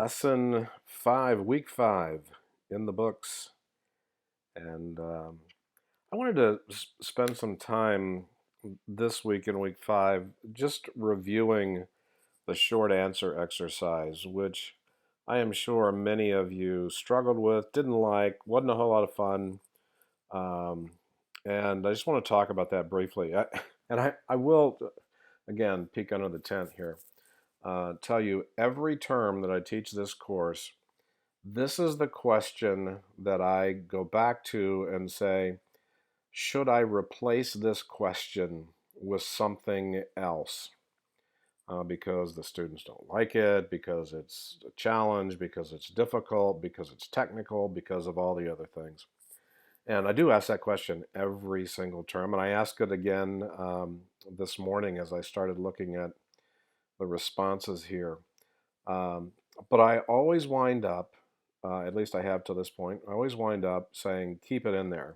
Lesson 5, week 5 in the books. And I wanted to spend some time this week in week 5 just reviewing the short answer exercise, which I am sure many of you struggled with, didn't like, wasn't a whole lot of fun. Um, and I just want to talk about that briefly. I will, again, peek under the tent here, tell you every term that I teach this course. This is the question that I go back to and say, should I replace this question with something else? Because the students don't like it, because it's a challenge, because it's difficult, because it's technical, because of all the other things. And I do ask that question every single term, and I ask it again this morning as I started looking at the responses here. Um, but I always wind up, at least I have to this point, I always wind up saying keep it in there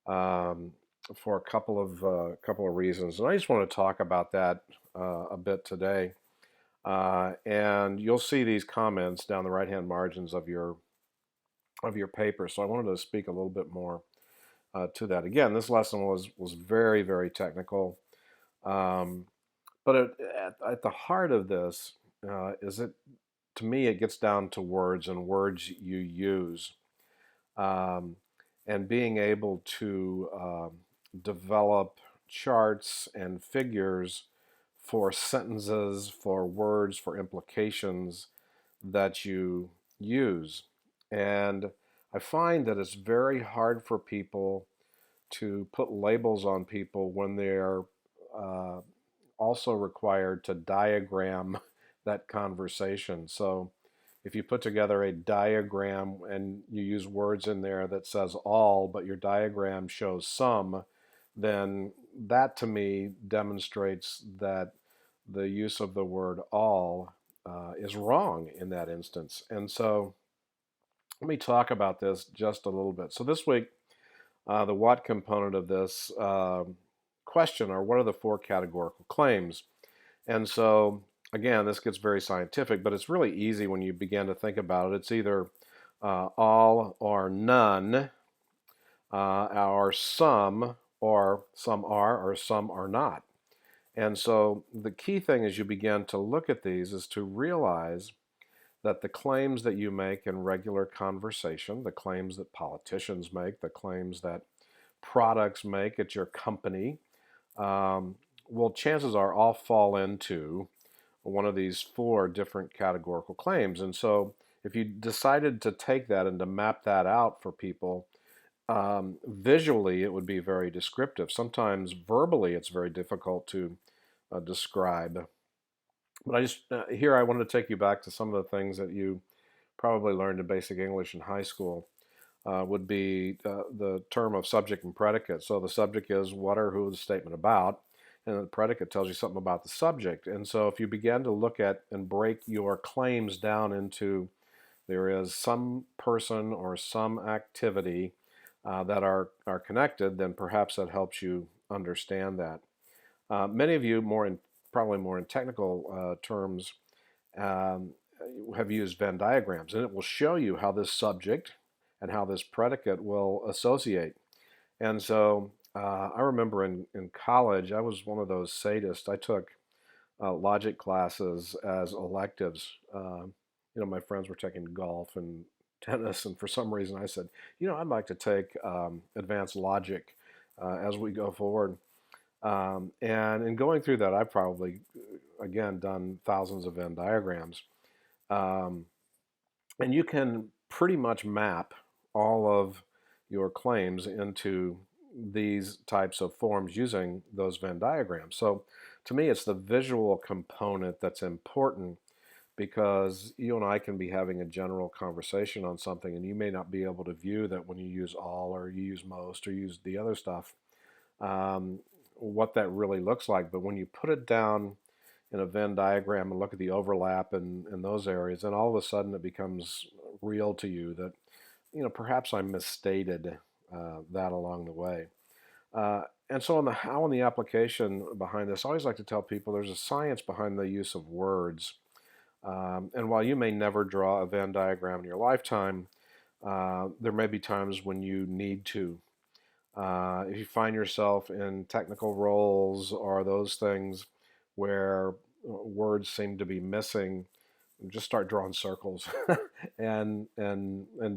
um, for a couple of reasons, and I just want to talk about that a bit today. And you'll see these comments down the right-hand margins of your paper. So I wanted to speak a little bit more to that. Again, this lesson was very very technical, um, but at the heart of this is it to me, it gets down to words and words you use, um, and being able to develop charts and figures for sentences, for words, for implications that you use. And I find that it's very hard for people to put labels on people when they're uh, also required to diagram that conversation. So if you put together a diagram and you use words in there that says all, but your diagram shows some, then that to me demonstrates that the use of the word all is wrong in that instance. And so let me talk about this just a little bit. So this week, the what component of this question are what are the four categorical claims? And so, again, this gets very scientific, but it's really easy when you begin to think about it. It's either all or none, or some are, or some are not. And so, the key thing as you begin to look at these is to realize that the claims that you make in regular conversation, the claims that politicians make, the claims that products make at your company, um, well, chances are all fall into one of these four different categorical claims. And so if you decided to take that and to map that out for people, visually it would be very descriptive. Sometimes verbally it's very difficult to describe. But here I want to take you back to some of the things that you probably learned in basic English in high school. Would be the term of subject and predicate. So the subject is what or who is the statement about, and the predicate tells you something about the subject. And so if you begin to look at and break your claims down into there is some person or some activity that are connected, then perhaps that helps you understand that. Many of you, probably more in technical terms, um, have used Venn diagrams, and it will show you how this subject and how this predicate will associate. And so I remember in college, I was one of those sadists. I took logic classes as electives. My friends were taking golf and tennis, and for some reason I said, I'd like to take advanced logic as we go forward. And in going through that, I've probably, again, done thousands of Venn diagrams. Um, and you can pretty much map all of your claims into these types of forms using those Venn diagrams. So to me, it's the visual component that's important because you and I can be having a general conversation on something and you may not be able to view that when you use all or you use most or use the other stuff, um, what that really looks like. But when you put it down in a Venn diagram and look at the overlap in those areas, then all of a sudden it becomes real to you that, perhaps I misstated that along the way. And so on the how and the application behind this, I always like to tell people there's a science behind the use of words. And while you may never draw a Venn diagram in your lifetime, there may be times when you need to. If you find yourself in technical roles or those things where words seem to be missing, just start drawing circles and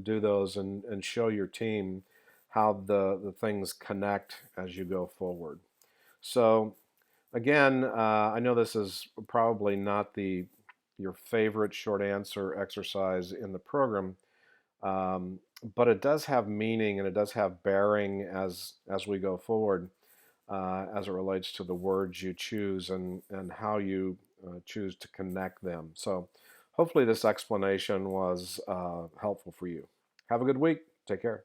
do those and show your team how the things connect as you go forward. So again, I know this is probably not your favorite short answer exercise in the program, but it does have meaning and it does have bearing as we go forward, as it relates to the words you choose and how you choose to connect them. So hopefully this explanation was helpful for you. Have a good week. Take care.